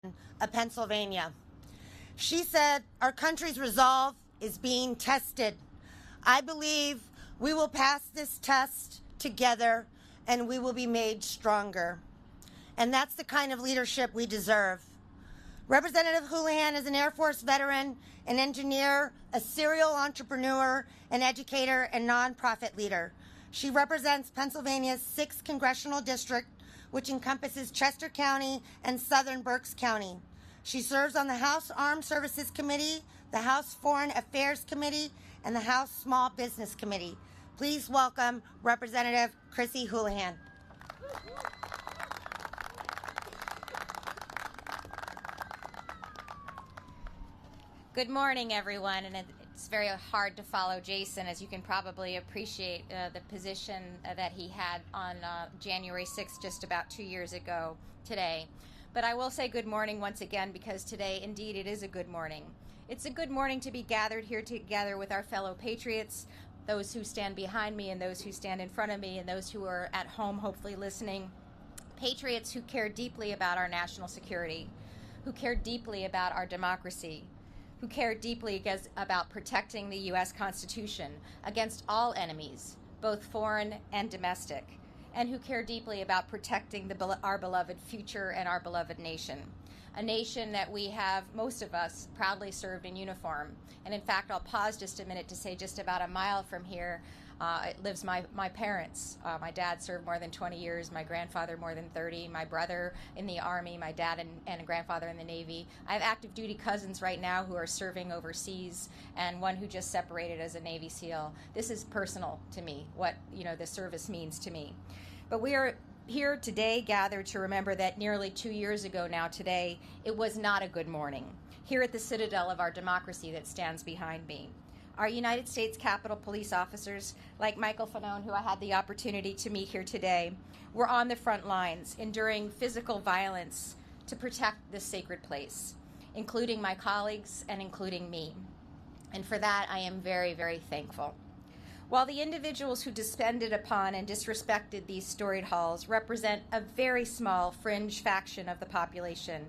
of Pennsylvania. She said, "Our country's resolve is being tested. I believe we will pass this test together and we will be made stronger." And that's the kind of leadership we deserve. Representative Houlihan is an Air Force veteran, an engineer, a serial entrepreneur, an educator, and nonprofit leader. She represents Pennsylvania's 6th congressional district, which encompasses Chester County and southern Berks County. She serves on the House Armed Services Committee, the House Foreign Affairs Committee, and the House Small Business Committee. Please welcome Representative Chrissy Houlihan. Good morning, everyone, and it's very hard to follow Jason, as you can probably appreciate the position that he had on January 6th, just about 2 years ago today. But I will say good morning once again, because today, indeed, it is a good morning. It's a good morning to be gathered here together with our fellow patriots, those who stand behind me and those who stand in front of me and those who are at home, hopefully listening. Patriots who care deeply about our national security, who care deeply about our democracy, who care deeply about protecting the U.S. Constitution against all enemies, both foreign and domestic, and who care deeply about protecting our beloved future and our beloved nation. A nation that we have, most of us, proudly served in uniform. And in fact, I'll pause just a minute to say just about a mile from here lives my parents. My dad served more than 20 years, my grandfather more than 30, my brother in the Army, my dad and grandfather in the Navy. I have active duty cousins right now who are serving overseas, and one who just separated as a Navy SEAL. This is personal to me, what the service means to me. But we are here today gathered to remember that nearly 2 years ago now today, it was not a good morning here at the citadel of our democracy that stands behind me. Our United States Capitol Police officers, like Michael Fanone, who I had the opportunity to meet here today, were on the front lines, enduring physical violence to protect this sacred place, including my colleagues and including me. And for that, I am very, very thankful. While the individuals who descended upon and disrespected these storied halls represent a very small fringe faction of the population,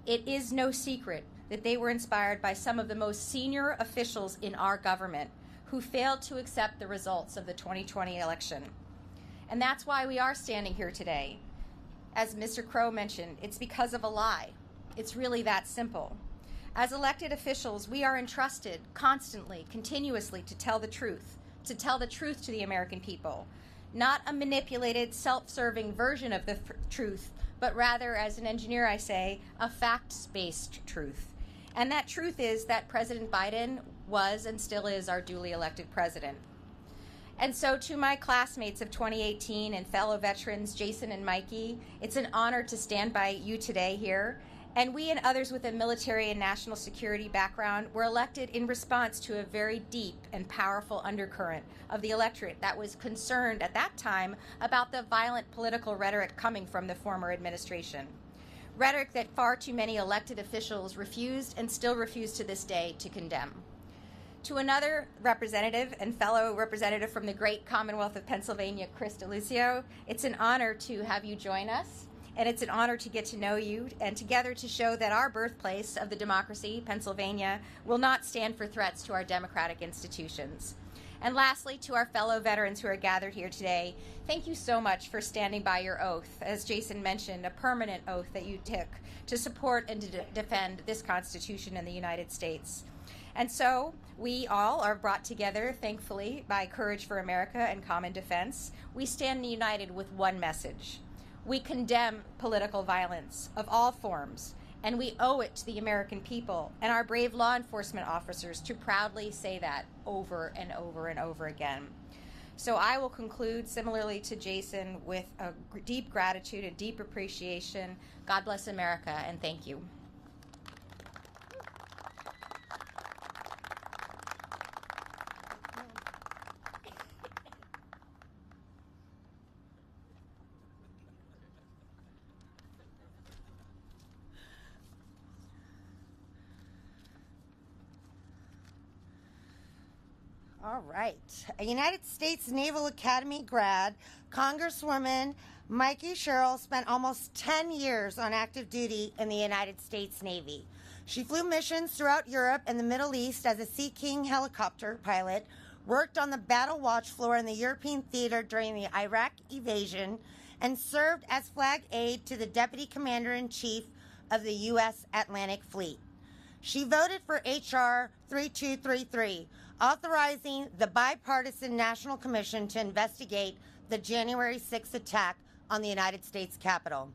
it is no secret that they were inspired by some of the most senior officials in our government who failed to accept the results of the 2020 election. And that's why we are standing here today. As Mr. Crow mentioned, it's because of a lie. It's really that simple. As elected officials, we are entrusted constantly, continuously to tell the truth to the American people. Not a manipulated, self-serving version of the truth, but rather, as an engineer I say, a facts-based truth. And that truth is that President Biden was and still is our duly elected president. And so to my classmates of 2018 and fellow veterans, Jason and Mikey, it's an honor to stand by you today here. And we and others with a military and national security background were elected in response to a very deep and powerful undercurrent of the electorate that was concerned at that time about the violent political rhetoric coming from the former administration. Rhetoric that far too many elected officials refused and still refuse to this day to condemn. To another representative and fellow representative from the great Commonwealth of Pennsylvania, Chris Delusio, it's an honor to have you join us, and it's an honor to get to know you and together to show that our birthplace of the democracy, Pennsylvania, will not stand for threats to our democratic institutions. And lastly, to our fellow veterans who are gathered here today, thank you so much for standing by your oath, as Jason mentioned, a permanent oath that you took to support and to defend this Constitution in the United States. And so we all are brought together, thankfully, by Courage for America and Common Defense. We stand united with one message. We condemn political violence of all forms, and we owe it to the American people and our brave law enforcement officers to proudly say that over and over and over again. So I will conclude, similarly to Jason, with a deep gratitude, a deep appreciation. God bless America, and thank you. All right. A United States Naval Academy grad, Congresswoman Mikey Cheryl spent almost 10 years on active duty in the United States Navy. She flew missions throughout Europe and the Middle East as a Sea King helicopter pilot, worked on the battle watch floor in the European theater during the Iraq invasion, and served as flag aide to the Deputy Commander-in-Chief of the U.S. Atlantic Fleet. She voted for H.R. 3233, authorizing the Bipartisan National Commission to investigate the January 6th attack on the United States Capitol.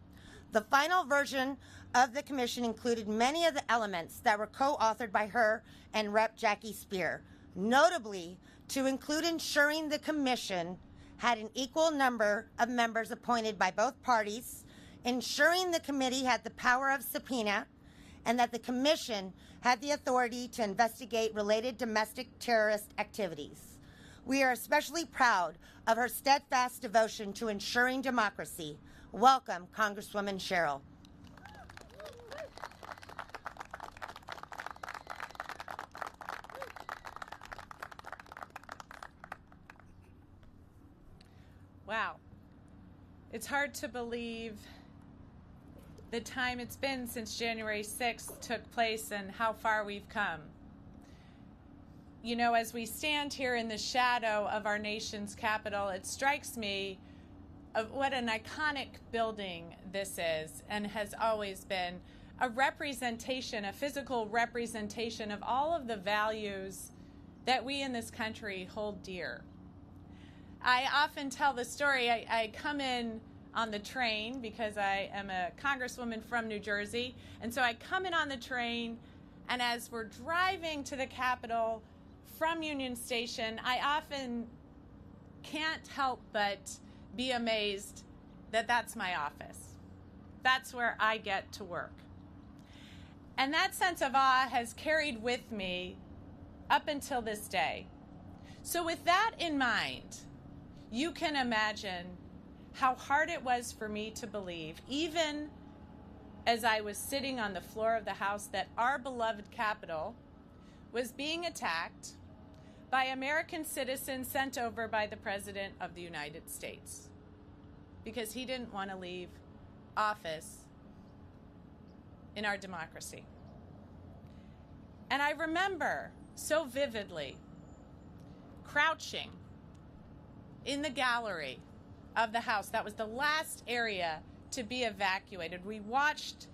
The final version of the commission included many of the elements that were co-authored by her and Rep. Jackie Speer, notably to include ensuring the commission had an equal number of members appointed by both parties, ensuring the committee had the power of subpoena, and that the commission had the authority to investigate related domestic terrorist activities. We are especially proud of her steadfast devotion to ensuring democracy. Welcome, Congresswoman Cheryl. Wow. It's hard to believe the time it's been since January 6th took place and how far we've come. You know, as we stand here in the shadow of our nation's capital, it strikes me of what an iconic building this is and has always been, a representation, a physical representation of all of the values that we in this country hold dear. I often tell the story, I come in on the train because I am a congresswoman from New Jersey, and so I come in on the train, and as we're driving to the Capitol from Union Station, I often can't help but be amazed that that's my office. That's where I get to work. And that sense of awe has carried with me up until this day. So with that in mind, you can imagine how hard it was for me to believe, even as I was sitting on the floor of the House, that our beloved Capitol was being attacked by American citizens sent over by the President of the United States because he didn't want to leave office in our democracy. And I remember so vividly crouching in the gallery of the House. That was the last area to be evacuated. We watched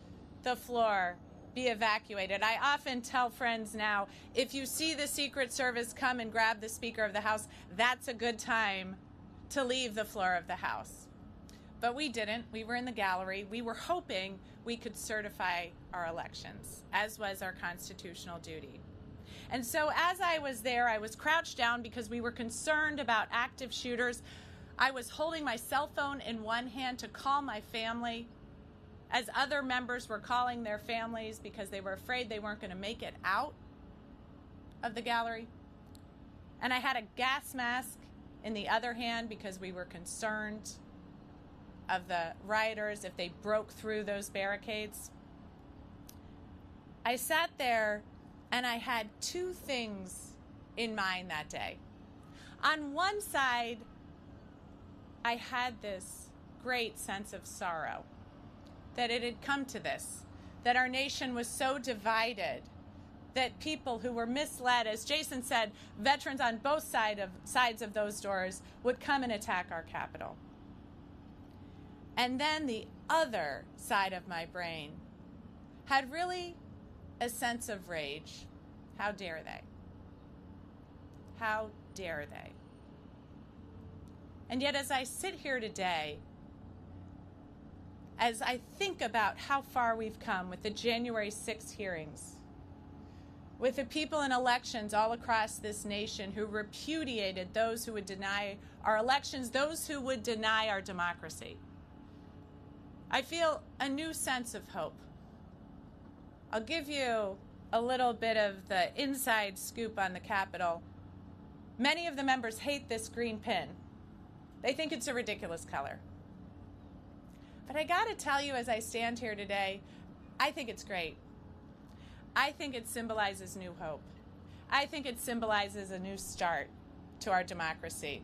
the floor be evacuated. I often tell friends now, if you see the Secret Service come and grab the Speaker of the House, that's a good time to leave the floor of the House. But we didn't. We were in the gallery. We were hoping we could certify our elections, as was our constitutional duty. And so as I was there, I was crouched down because we were concerned about active shooters. I was holding my cell phone in one hand to call my family as other members were calling their families because they were afraid they weren't going to make it out of the gallery. And I had a gas mask in the other hand because we were concerned of the rioters if they broke through those barricades. I sat there and I had two things in mind that day. On one side, I had this great sense of sorrow that it had come to this, that our nation was so divided, that people who were misled, as Jason said, veterans on both sides of those doors would come and attack our Capitol. And then the other side of my brain had really a sense of rage. How dare they? How dare they? And yet as I sit here today, as I think about how far we've come with the January 6th hearings, with the people in elections all across this nation who repudiated those who would deny our elections, those who would deny our democracy, I feel a new sense of hope. I'll give you a little bit of the inside scoop on the Capitol. Many of the members hate this green pin. They think it's a ridiculous color. But I gotta tell you, as I stand here today, I think it's great. I think it symbolizes new hope. I think it symbolizes a new start. to our democracy.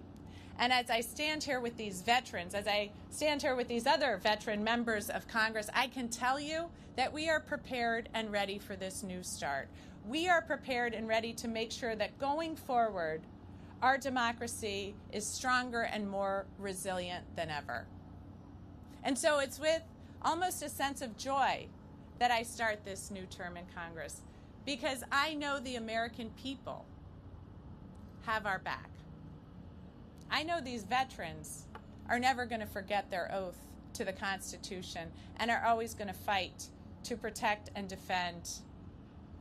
And as I stand here with these veterans, as I stand here with these other veteran members of Congress, I can tell you that we are prepared and ready for this new start. We are prepared and ready to make sure that going forward, our democracy is stronger and more resilient than ever. And so it's with almost a sense of joy that I start this new term in Congress, because I know the American people have our back. I know these veterans are never going to forget their oath to the Constitution and are always going to fight to protect and defend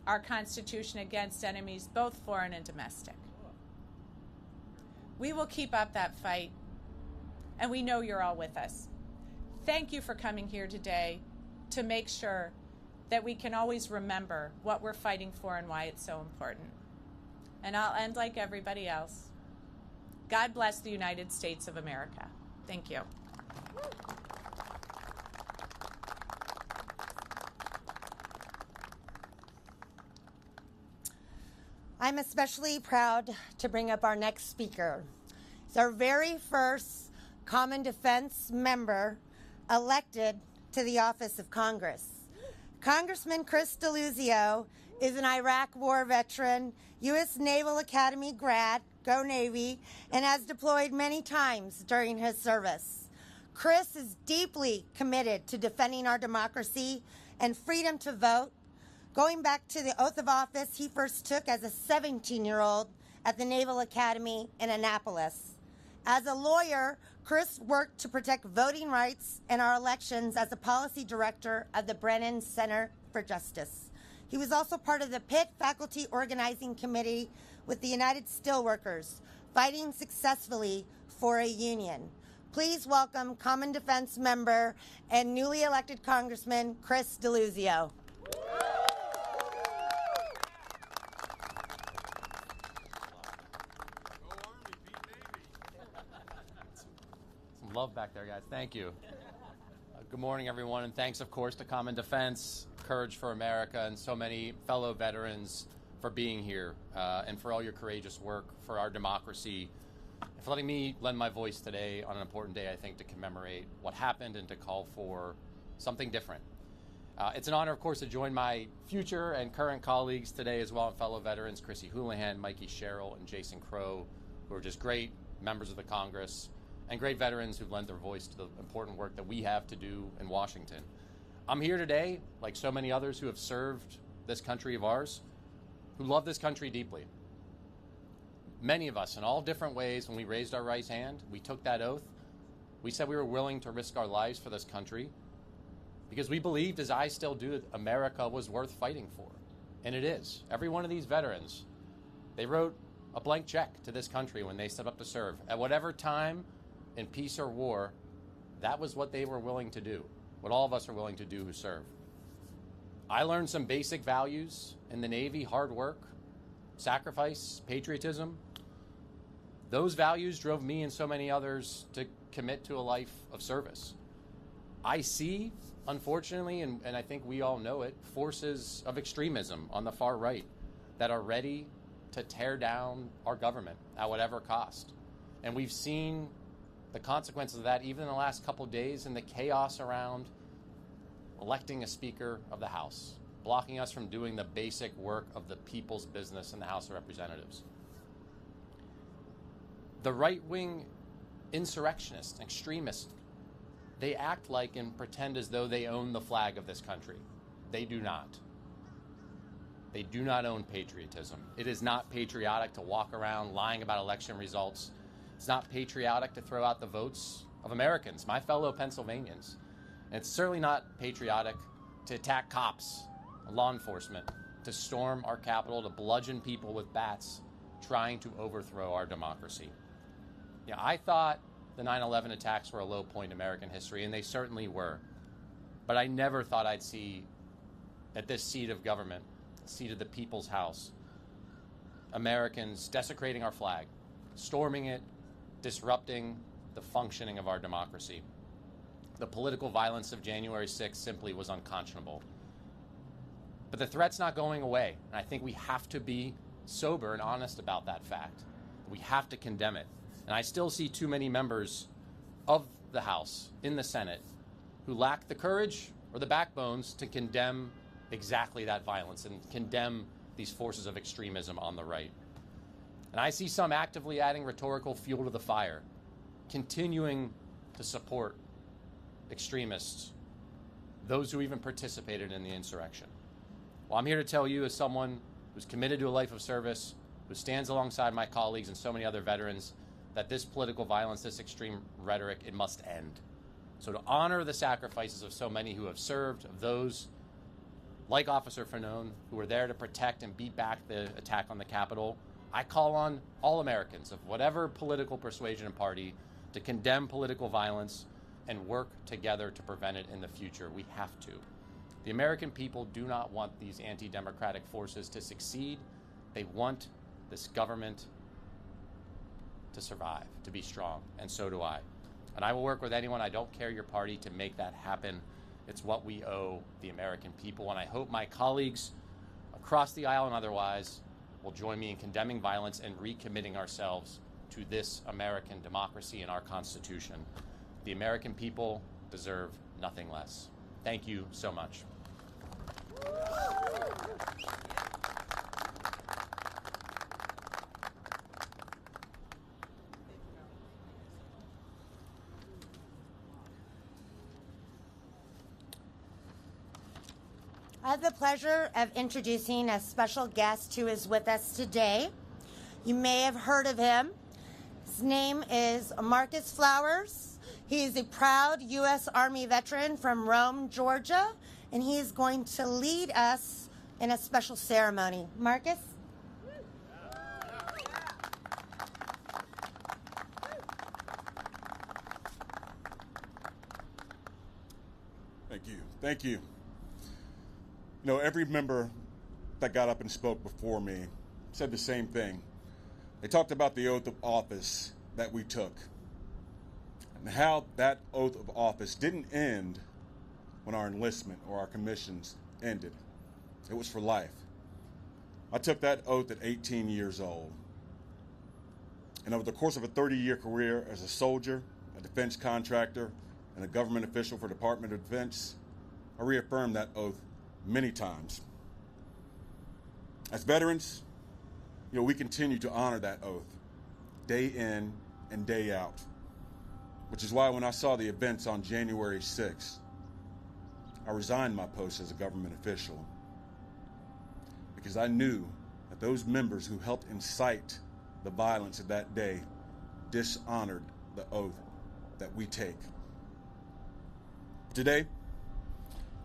our Constitution against enemies, both foreign and domestic. We will keep up that fight, and we know you're all with us. Thank you for coming here today to make sure that we can always remember what we're fighting for and why it's so important. And I'll end like everybody else. God bless the United States of America. Thank you. I'm especially proud to bring up our next speaker. It's our very first Common Defense member elected to the office of Congress. Congressman Chris Delusio is an Iraq War veteran, U.S. Naval Academy grad, go Navy, and has deployed many times during his service. Chris is deeply committed to defending our democracy and freedom to vote. Going back to the oath of office he first took as a 17-year-old at the Naval Academy in Annapolis. As a lawyer, Chris worked to protect voting rights in our elections as a policy director of the Brennan Center for Justice. He was also part of the Pitt Faculty Organizing Committee with the United Steelworkers, fighting successfully for a union. Please welcome Common Defense member and newly elected Congressman Chris Delusio. Some love back there, guys. Thank you. Good morning, everyone, and thanks, of course, to Common Defense, Courage for America, and so many fellow veterans for being here and for all your courageous work for our democracy, and for letting me lend my voice today on an important day, I think, to commemorate what happened and to call for something different. It's an honor, of course, to join my future and current colleagues today as well, and fellow veterans, Chrissy Houlihan, Mikey Cheryl, and Jason Crow, who are just great members of the Congress and great veterans who've lent their voice to the important work that we have to do in Washington. I'm here today, like so many others who have served this country of ours, who love this country deeply. Many of us, in all different ways, when we raised our right hand, we took that oath. We said we were willing to risk our lives for this country because we believed, as I still do, that America was worth fighting for. And it is. Every one of these veterans, they wrote a blank check to this country when they stepped up to serve. At whatever time, in peace or war, that was what they were willing to do, what all of us are willing to do who serve. I learned some basic values in the Navy: hard work, sacrifice, patriotism. Those values drove me and so many others to commit to a life of service. I see, unfortunately, and I think we all know it, forces of extremism on the far right that are ready to tear down our government at whatever cost. And we've seen the consequences of that even in the last couple days in the chaos around electing a Speaker of the House, blocking us from doing the basic work of the people's business in the House of Representatives. The right-wing insurrectionists, extremists, they act like and pretend as though they own the flag of this country. They do not. They do not own patriotism. It is not patriotic to walk around lying about election results. It's not patriotic to throw out the votes of Americans, my fellow Pennsylvanians. And it's certainly not patriotic to attack cops, law enforcement, to storm our Capitol, to bludgeon people with bats, trying to overthrow our democracy. Yeah, I thought the 9/11 attacks were a low point in American history, and they certainly were. But I never thought I'd see at this seat of government, seat of the people's house, Americans desecrating our flag, storming it, disrupting the functioning of our democracy. The political violence of January 6th simply was unconscionable. But the threat's not going away, and I think we have to be sober and honest about that fact. We have to condemn it. And I still see too many members of the House, in the Senate, who lack the courage or the backbones to condemn exactly that violence and condemn these forces of extremism on the right. And I see some actively adding rhetorical fuel to the fire, continuing to support extremists, those who even participated in the insurrection. Well, I'm here to tell you, as someone who's committed to a life of service, who stands alongside my colleagues and so many other veterans, that this political violence, this extreme rhetoric, it must end. So to honor the sacrifices of so many who have served, of those like Officer Fanone, who were there to protect and beat back the attack on the Capitol, I call on all Americans of whatever political persuasion and party to condemn political violence and work together to prevent it in the future. We have to. The American people do not want these anti-democratic forces to succeed. They want this government to survive, to be strong, and so do I. And I will work with anyone, I don't care your party, to make that happen. It's what we owe the American people, and I hope my colleagues across the aisle and otherwise will join me in condemning violence and recommitting ourselves to this American democracy and our Constitution. The American people deserve nothing less. Thank you so much. I have the pleasure of introducing a special guest who is with us today. You may have heard of him. His name is Marcus Flowers. He is a proud U.S. Army veteran from Rome, Georgia, and he is going to lead us in a special ceremony. Marcus? Thank you. Thank you. You know, every member that got up and spoke before me said the same thing. They talked about the oath of office that we took and how that oath of office didn't end when our enlistment or our commissions ended. It was for life. I took that oath at 18 years old. And over the course of a 30-year career as a soldier, a defense contractor, and a government official for Department of Defense, I reaffirmed that oath many times. As veterans, you know, we continue to honor that oath day in and day out, which is why when I saw the events on January 6th, I resigned my post as a government official because I knew that those members who helped incite the violence of that day dishonored the oath that we take. Today,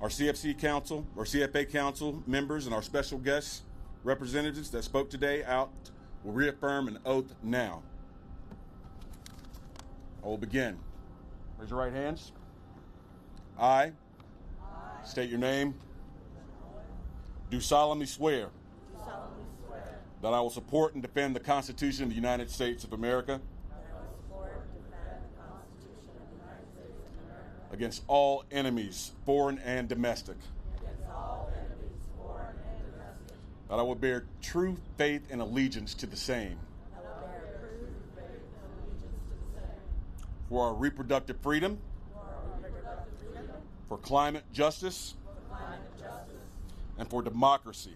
our CFA Council members and our special guests, representatives that spoke today out will reaffirm an oath now. I will begin. Raise your right hands. I state your name. Do solemnly swear that I will support and defend the Constitution of the United States of America against all enemies, foreign and domestic. That I will bear true faith and allegiance to the same. For our reproductive freedom. For climate justice. And for democracy.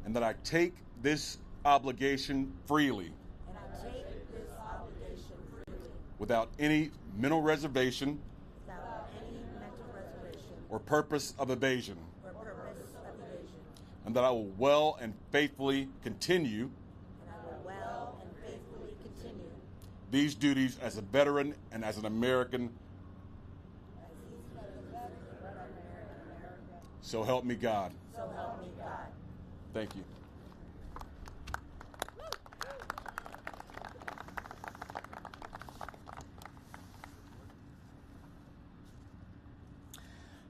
And that I take this obligation freely. Without any mental reservation. Or purpose of evasion. And that I will well and faithfully continue these duties as a veteran and as an American. So help me God. Thank you.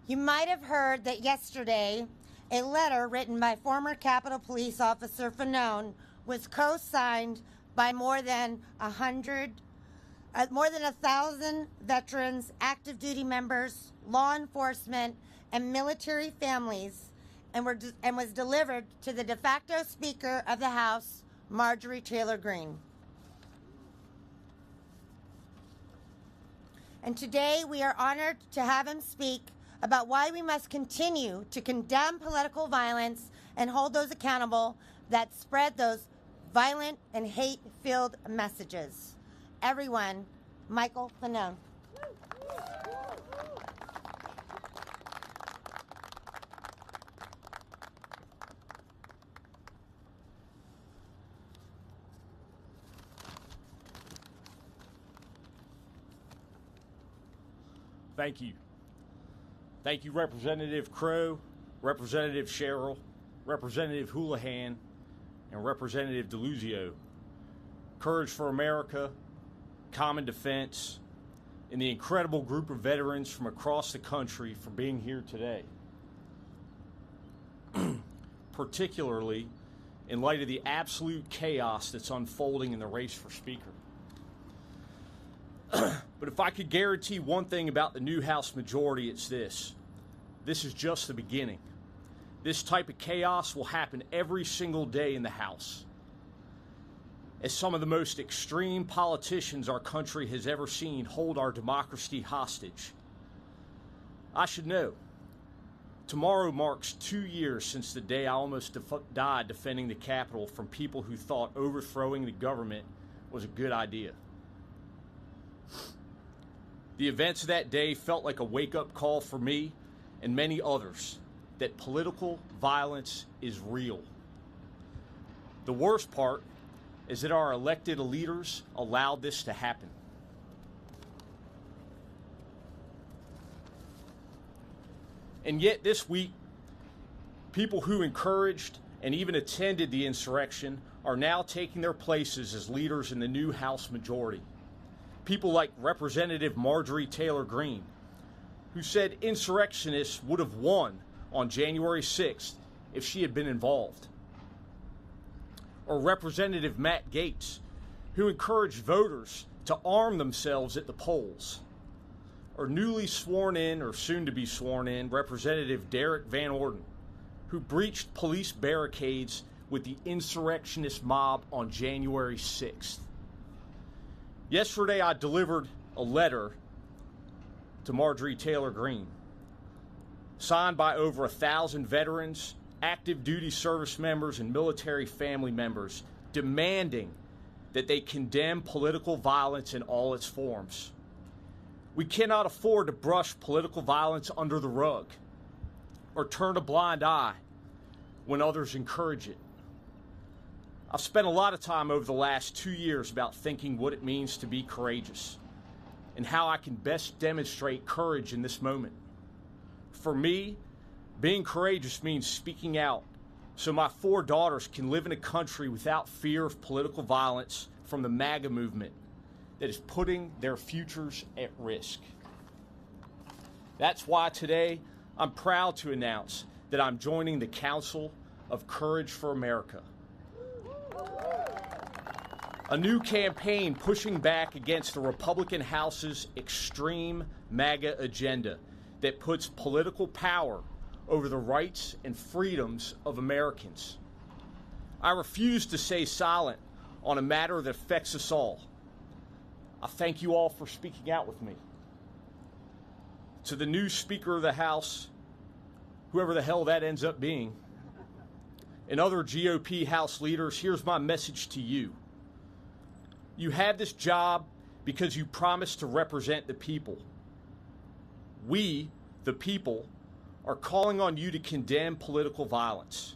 You might have heard that yesterday a letter written by former Capitol Police Officer Fanone was co-signed by more than 1,000 veterans, active duty members, law enforcement, and military families, and was delivered to the de facto Speaker of the House, Marjorie Taylor Greene. And today we are honored to have him speak about why we must continue to condemn political violence and hold those accountable that spread those violent and hate-filled messages. Everyone, Michael Fanone. Thank you. Thank you, Representative Crow, Representative Cheryl, Representative Houlihan, and Representative Delusio. Courage for America, Common Defense, and the incredible group of veterans from across the country for being here today. Particularly in light of the absolute chaos that's unfolding in the race for Speaker. But if I could guarantee one thing about the new House majority, it's this. This is just the beginning. This type of chaos will happen every single day in the House. As some of the most extreme politicians our country has ever seen hold our democracy hostage. I should know. Tomorrow marks 2 years since the day I almost died defending the Capitol from people who thought overthrowing the government was a good idea. The events of that day felt like a wake-up call for me and many others that political violence is real. The worst part is that our elected leaders allowed this to happen. And yet this week, people who encouraged and even attended the insurrection are now taking their places as leaders in the new House majority. People like Representative Marjorie Taylor Greene, who said insurrectionists would have won on January 6th if she had been involved. Or Representative Matt Gaetz, who encouraged voters to arm themselves at the polls. Or newly sworn in, or soon to be sworn in, Representative Derek Van Orden, who breached police barricades with the insurrectionist mob on January 6th. Yesterday, I delivered a letter to Marjorie Taylor Greene, signed by over 1,000 veterans, active duty service members, and military family members, demanding that they condemn political violence in all its forms. We cannot afford to brush political violence under the rug or turn a blind eye when others encourage it. I've spent a lot of time over the last 2 years about thinking what it means to be courageous and how I can best demonstrate courage in this moment. For me, being courageous means speaking out so my 4 daughters can live in a country without fear of political violence from the MAGA movement that is putting their futures at risk. That's why today I'm proud to announce that I'm joining the Council of Courage for America. A new campaign pushing back against the Republican House's extreme MAGA agenda that puts political power over the rights and freedoms of Americans. I refuse to stay silent on a matter that affects us all. I thank you all for speaking out with me. To the new Speaker of the House, whoever the hell that ends up being, and other GOP House leaders, here's my message to you. You have this job because you promised to represent the people. We, the people, are calling on you to condemn political violence.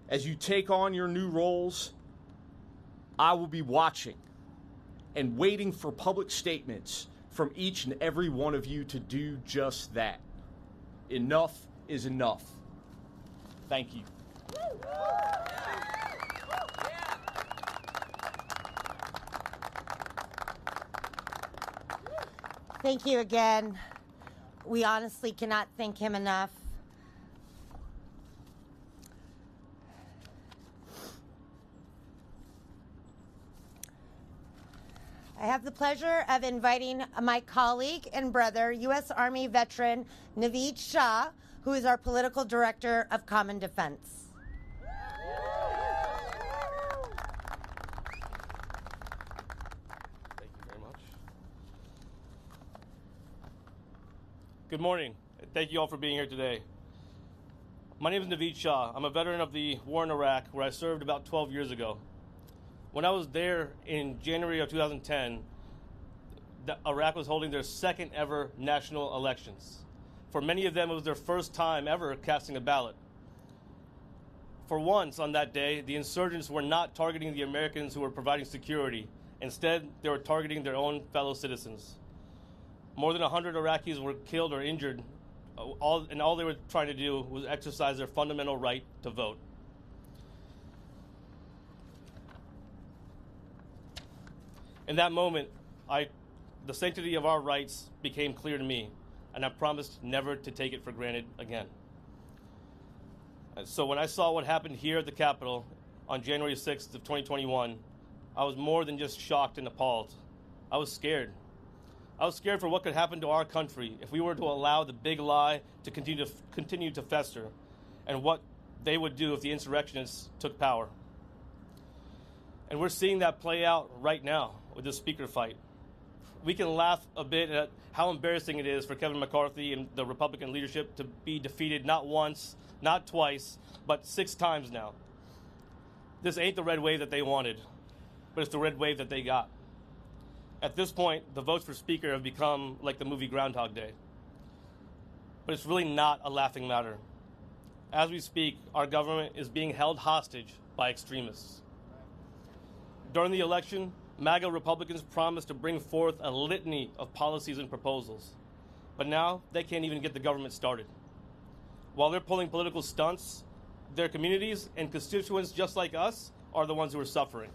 As you take on your new roles, I will be watching and waiting for public statements from each and every one of you to do just that. Enough is enough. Thank you. Thank you again. We honestly cannot thank him enough. I have the pleasure of inviting my colleague and brother, U.S. Army veteran Navid Shah, who is our political director of Common Defense. Good morning. Thank you all for being here today. My name is Navid Shah. I'm a veteran of the war in Iraq, where I served about 12 years ago. When I was there in January of 2010, Iraq was holding their second ever national elections. For many of them, it was their first time ever casting a ballot. For once on that day, the insurgents were not targeting the Americans who were providing security. Instead, they were targeting their own fellow citizens. More than 100 Iraqis were killed or injured, and all they were trying to do was exercise their fundamental right to vote. In that moment, the sanctity of our rights became clear to me, and I promised never to take it for granted again. So when I saw what happened here at the Capitol on January 6th of 2021, I was more than just shocked and appalled. I was scared. I was scared for what could happen to our country if we were to allow the big lie to continue to fester, and what they would do if the insurrectionists took power. And we're seeing that play out right now with this speaker fight. We can laugh a bit at how embarrassing it is for Kevin McCarthy and the Republican leadership to be defeated not once, not twice, but 6 times now. This ain't the red wave that they wanted, but it's the red wave that they got. At this point, the votes for Speaker have become like the movie Groundhog Day. But it's really not a laughing matter. As we speak, our government is being held hostage by extremists. During the election, MAGA Republicans promised to bring forth a litany of policies and proposals. But now, they can't even get the government started. While they're pulling political stunts, their communities and constituents just like us are the ones who are suffering.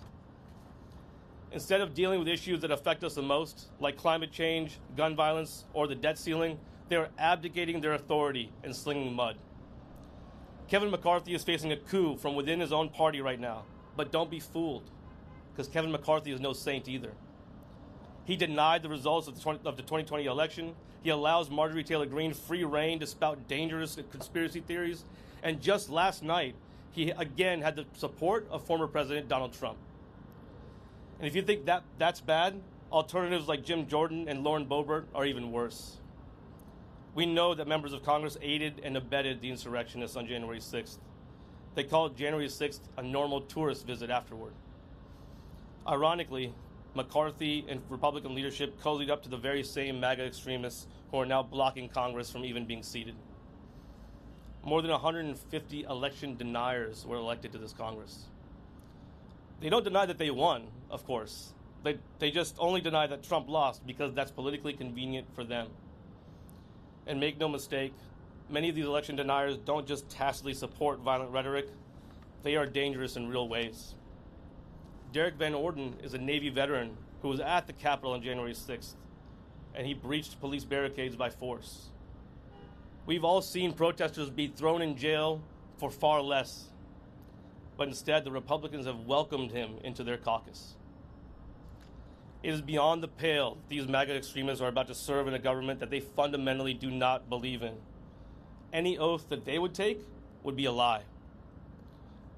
Instead of dealing with issues that affect us the most, like climate change, gun violence, or the debt ceiling, they are abdicating their authority and slinging mud. Kevin McCarthy is facing a coup from within his own party right now, but don't be fooled, because Kevin McCarthy is no saint either. He denied the results of the 2020 election. He allows Marjorie Taylor Greene free rein to spout dangerous conspiracy theories. And just last night, he again had the support of former President Donald Trump. And if you think that's bad, alternatives like Jim Jordan and Lauren Boebert are even worse. We know that members of Congress aided and abetted the insurrectionists on January 6th. They called January 6th a normal tourist visit afterward. Ironically, McCarthy and Republican leadership cozied up to the very same MAGA extremists who are now blocking Congress from even being seated. More than 150 election deniers were elected to this Congress. They don't deny that they won, of course. They just only deny that Trump lost because that's politically convenient for them. And make no mistake, many of these election deniers don't just tacitly support violent rhetoric. They are dangerous in real ways. Derek Van Orden is a Navy veteran who was at the Capitol on January 6th, and he breached police barricades by force. We've all seen protesters be thrown in jail for far less, but instead the Republicans have welcomed him into their caucus. It is beyond the pale that these MAGA extremists are about to serve in a government that they fundamentally do not believe in. Any oath that they would take would be a lie.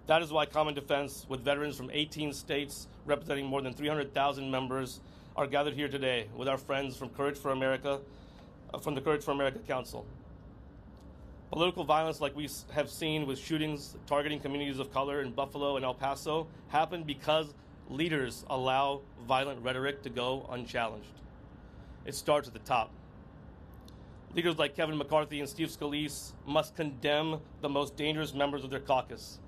That is why Common Defense, with veterans from 18 states representing more than 300,000 members, are gathered here today with our friends from Courage for America, from the Courage for America Council. Political violence like we have seen with shootings targeting communities of color in Buffalo and El Paso happened because leaders allow violent rhetoric to go unchallenged. It starts at the top. Leaders like Kevin McCarthy and Steve Scalise must condemn the most dangerous members of their caucus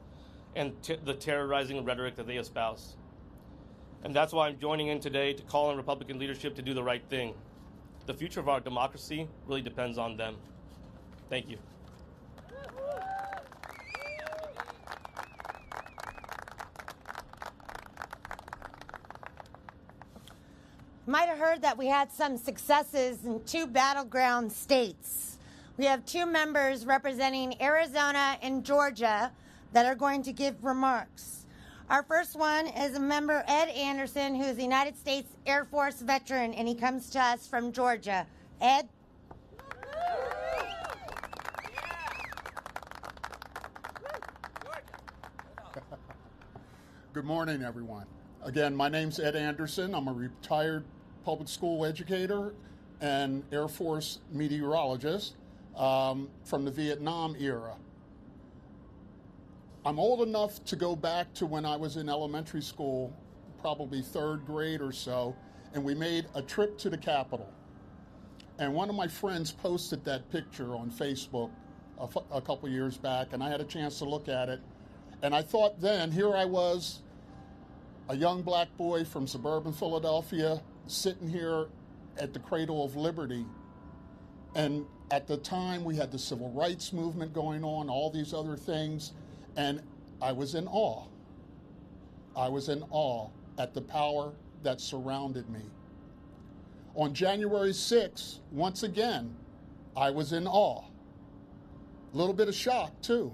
and the terrorizing rhetoric that they espouse. And that's why I'm joining in today to call on Republican leadership to do the right thing. The future of our democracy really depends on them. Thank you. You might have heard that we had some successes in 2 battleground states. We have 2 members representing Arizona and Georgia that are going to give remarks. Our first one is a member, Ed Anderson, who is a United States Air Force veteran, and he comes to us from Georgia. Ed? Good morning, everyone. Again, my name's Ed Anderson. I'm a retired public school educator an Air Force meteorologist from the Vietnam era. I'm old enough to go back to when I was in elementary school, probably 3rd grade or so, and we made a trip to the Capitol. And one of my friends posted that picture on Facebook a couple years back, and I had a chance to look at it. And I thought then, here I was, a young black boy from suburban Philadelphia, sitting here at the cradle of liberty. And at the time, we had the civil rights movement going on, all these other things, and I was in awe. I was in awe at the power that surrounded me. On January 6th, once again, I was in awe. A little bit of shock, too,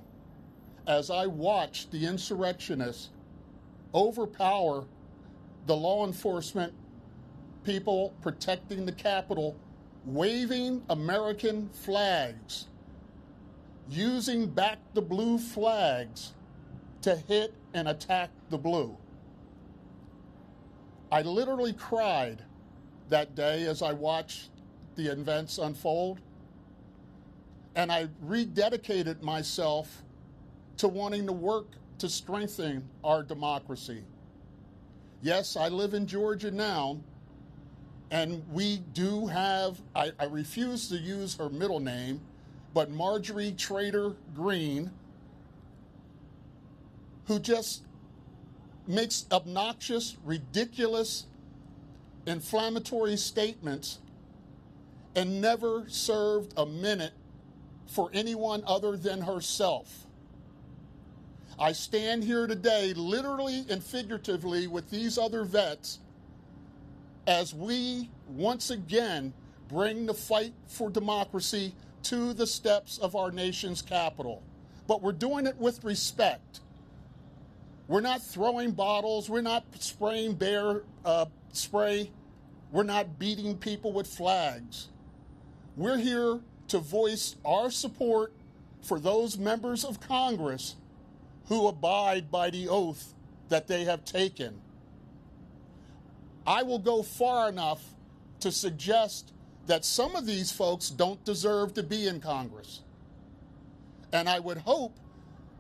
as I watched the insurrectionists overpower the law enforcement people protecting the Capitol, waving American flags, using back the blue flags to hit and attack the blue. I literally cried that day as I watched the events unfold, and I rededicated myself to wanting to work to strengthen our democracy. Yes, I live in Georgia now, and we do have, I refuse to use her middle name, but Marjorie Trader Greene, who just makes obnoxious, ridiculous, inflammatory statements and never served a minute for anyone other than herself. I stand here today, literally and figuratively, with these other vets as we once again bring the fight for democracy to the steps of our nation's capital. But we're doing it with respect. We're not throwing bottles. We're not spraying bear spray. We're not beating people with flags. We're here to voice our support for those members of Congress who abide by the oath that they have taken. I will go far enough to suggest that some of these folks don't deserve to be in Congress. And I would hope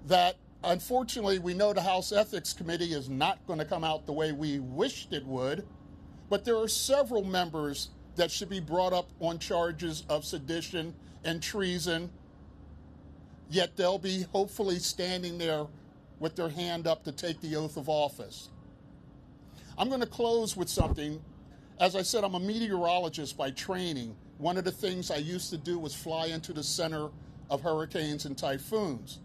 that, unfortunately, we know the House Ethics Committee is not going to come out the way we wished it would, but there are several members that should be brought up on charges of sedition and treason, yet they'll be hopefully standing there with their hand up to take the oath of office. I'm going to close with something. As I said, I'm a meteorologist by training. One of the things I used to do was fly into the center of hurricanes and typhoons.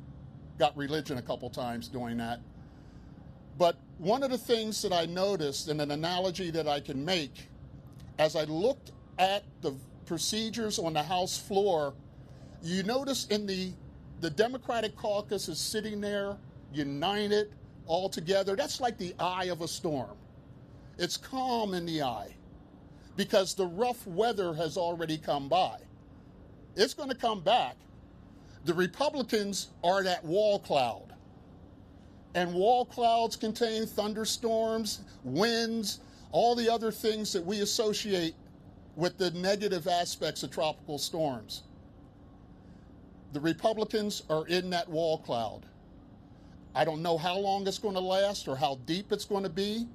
Got religion a couple times doing that. But one of the things that I noticed, and an analogy that I can make, as I looked at the procedures on the House floor, you notice in the Democratic caucus is sitting there, united, all together. That's like the eye of a storm. It's calm in the eye because the rough weather has already come by. It's going to come back. The Republicans are that wall cloud. And wall clouds contain thunderstorms, winds, all the other things that we associate with the negative aspects of tropical storms. The Republicans are in that wall cloud. I don't know how long it's going to last or how deep it's going to be,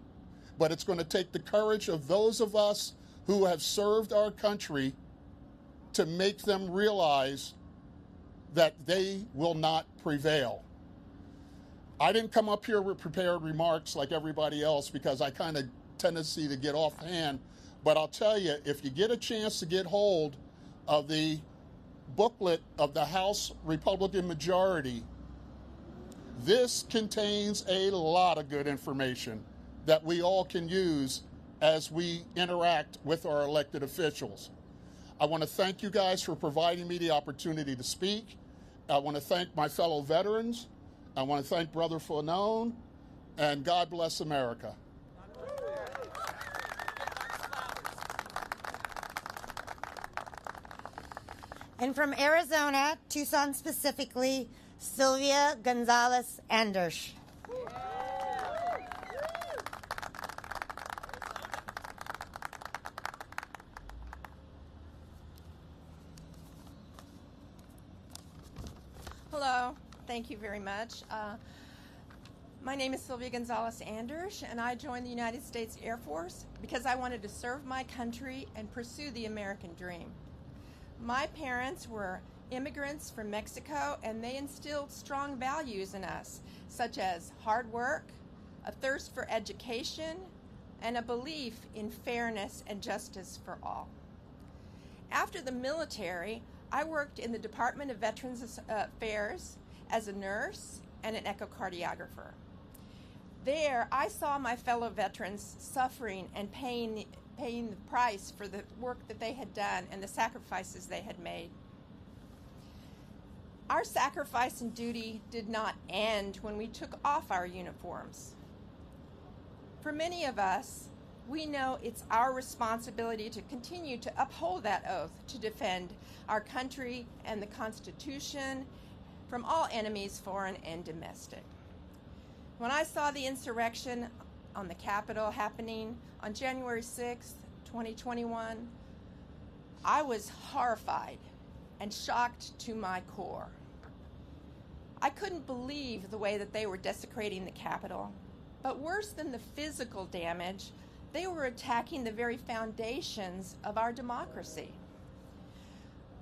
but it's going to take the courage of those of us who have served our country to make them realize that they will not prevail. I didn't come up here with prepared remarks like everybody else because I kind of tendency to get offhand, but I'll tell you, if you get a chance to get hold of the booklet of the House Republican majority, this contains a lot of good information that we all can use as we interact with our elected officials. I want to thank you guys for providing me the opportunity to speak. I want to thank my fellow veterans. I want to thank Brother Fanone, and God bless America. And from Arizona, Tucson specifically, Sylvia Gonzalez Anders. Thank you very much. My name is Sylvia Gonzalez, and I joined the United States Air Force because I wanted to serve my country and pursue the American dream. My parents were immigrants from Mexico, and they instilled strong values in us, such as hard work, a thirst for education, and a belief in fairness and justice for all. After the military, I worked in the Department of Veterans Affairs as a nurse and an echocardiographer. There, I saw my fellow veterans suffering and paying the price for the work that they had done and the sacrifices they had made. Our sacrifice and duty did not end when we took off our uniforms. For many of us, we know it's our responsibility to continue to uphold that oath to defend our country and the Constitution from all enemies, foreign and domestic. When I saw the insurrection on the Capitol happening on January 6th, 2021, I was horrified and shocked to my core. I couldn't believe the way that they were desecrating the Capitol. But worse than the physical damage, they were attacking the very foundations of our democracy.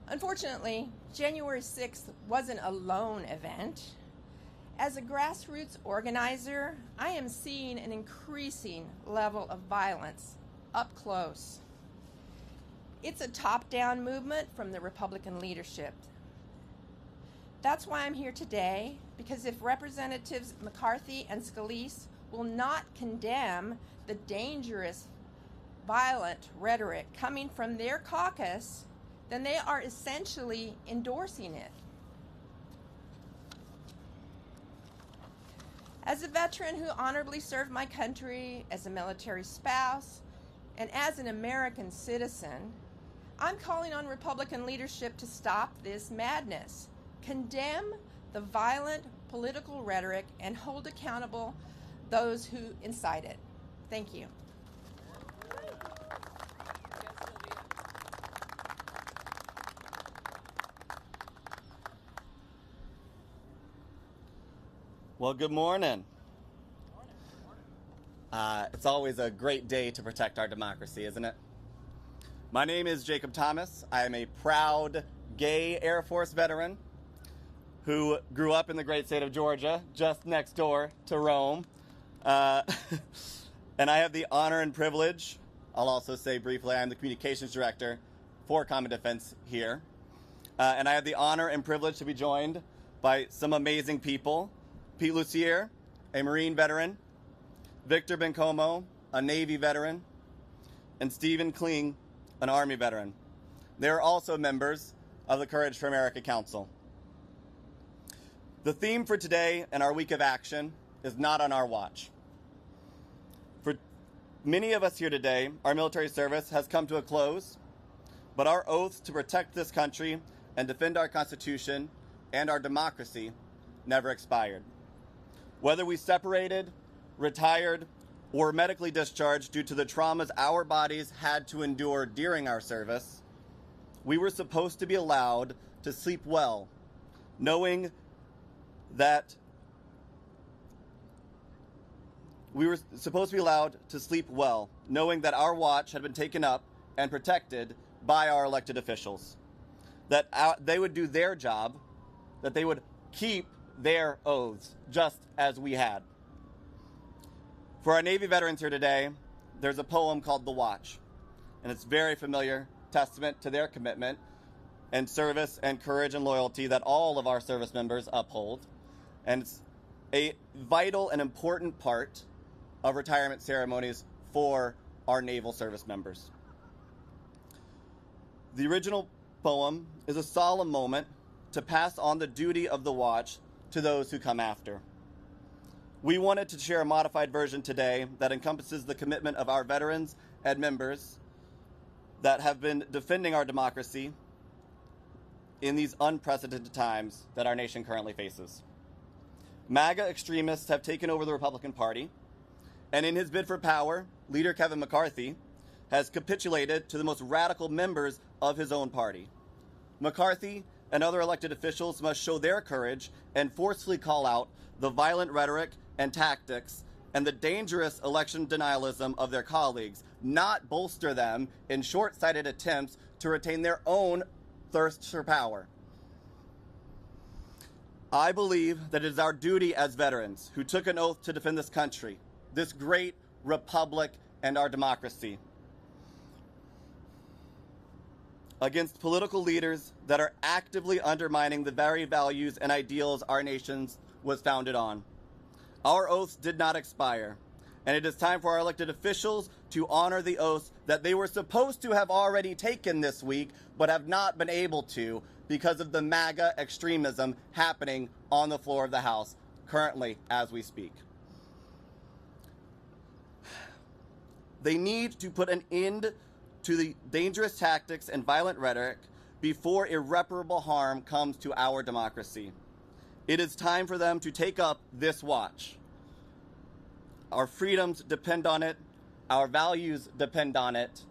Unfortunately, January 6th wasn't a lone event. As a grassroots organizer, I am seeing an increasing level of violence up close. It's a top-down movement from the Republican leadership. That's why I'm here today, because if Representatives McCarthy and Scalise will not condemn the dangerous, violent rhetoric coming from their caucus, then they are essentially endorsing it. As a veteran who honorably served my country, as a military spouse, and as an American citizen, I'm calling on Republican leadership to stop this madness, condemn the violent political rhetoric, and hold accountable those who incite it. Thank you. Well, good morning. It's always a great day to protect our democracy, isn't it? My name is Jacob Thomas. I am a proud gay Air Force veteran who grew up in the great state of Georgia, just next door to Rome. And I have the honor and privilege, I'll also say briefly, I'm the communications director for Common Defense here. And I have the honor and privilege to be joined by some amazing people. Pete Lucier, a Marine veteran, Victor Bencomo, a Navy veteran, and Stephen Kling, an Army veteran. They're also members of the Courage for America Council. The theme for today and our week of action is not on our watch. For many of us here today, our military service has come to a close, but our oaths to protect this country and defend our Constitution and our democracy never expired. Whether we separated, retired, or medically discharged due to the traumas our bodies had to endure during our service, we were supposed to be allowed to sleep well, knowing that our watch had been taken up and protected by our elected officials, that they would do their job, that they would keep their oaths, just as we had. For our Navy veterans here today, there's a poem called The Watch, and it's very familiar testament to their commitment and service and courage and loyalty that all of our service members uphold, and it's a vital and important part of retirement ceremonies for our naval service members. The original poem is a solemn moment to pass on the duty of the watch to those who come after. We wanted to share a modified version today that encompasses the commitment of our veterans and members that have been defending our democracy in these unprecedented times that our nation currently faces. MAGA extremists have taken over the Republican Party, and in his bid for power, leader Kevin McCarthy has capitulated to the most radical members of his own party. McCarthy and other elected officials must show their courage and forcefully call out the violent rhetoric and tactics and the dangerous election denialism of their colleagues, not bolster them in short-sighted attempts to retain their own thirst for power. I believe that it is our duty as veterans who took an oath to defend this country, this great republic, and our democracy, against political leaders that are actively undermining the very values and ideals our nation was founded on. Our oaths did not expire, and it is time for our elected officials to honor the oaths that they were supposed to have already taken this week, but have not been able to because of the MAGA extremism happening on the floor of the House currently as we speak. They need to put an end to the dangerous tactics and violent rhetoric before irreparable harm comes to our democracy. It is time for them to take up this watch. Our freedoms depend on it. Our values depend on it.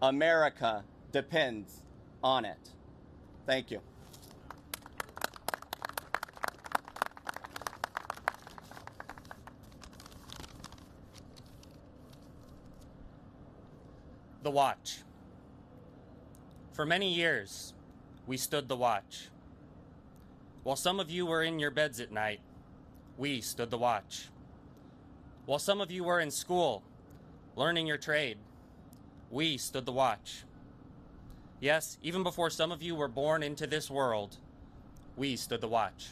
America depends on it. Thank you. The watch. For many years, we stood the watch. While some of you were in your beds at night, we stood the watch. While some of you were in school, learning your trade, we stood the watch. Yes, even before some of you were born into this world, we stood the watch.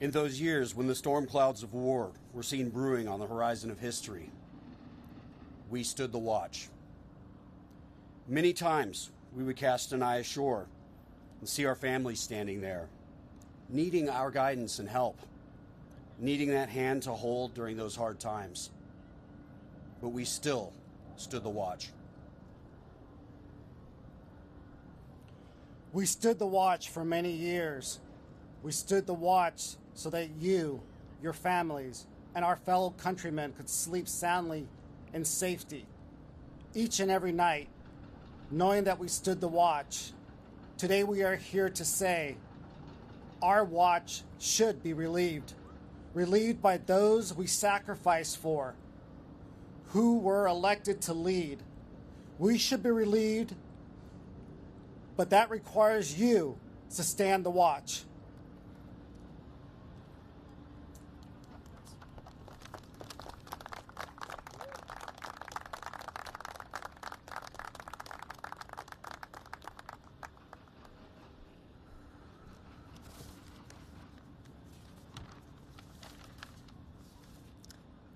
In those years when the storm clouds of war were seen brewing on the horizon of history, we stood the watch. Many times we would cast an eye ashore and see our families standing there, needing our guidance and help, needing that hand to hold during those hard times. But we still stood the watch. We stood the watch for many years. We stood the watch so that you, your families, and our fellow countrymen could sleep soundly in safety each and every night, knowing that we stood the watch. Today we are here to say our watch should be relieved by those we sacrificed for, who were elected to lead. We should be relieved, but that requires you to stand the watch.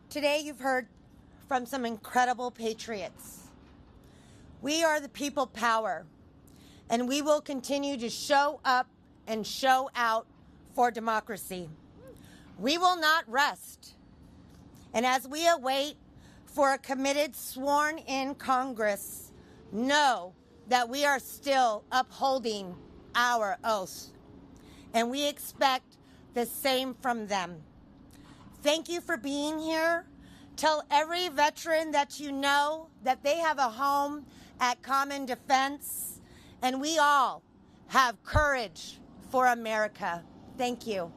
Today you've heard from some incredible patriots. We are the people power, and we will continue to show up and show out for democracy. We will not rest. And as we await for a committed sworn-in Congress, know that we are still upholding our oath, and we expect the same from them. Thank you for being here. Tell every veteran that you know that they have a home at Common Defense, and we all have courage for America. Thank you.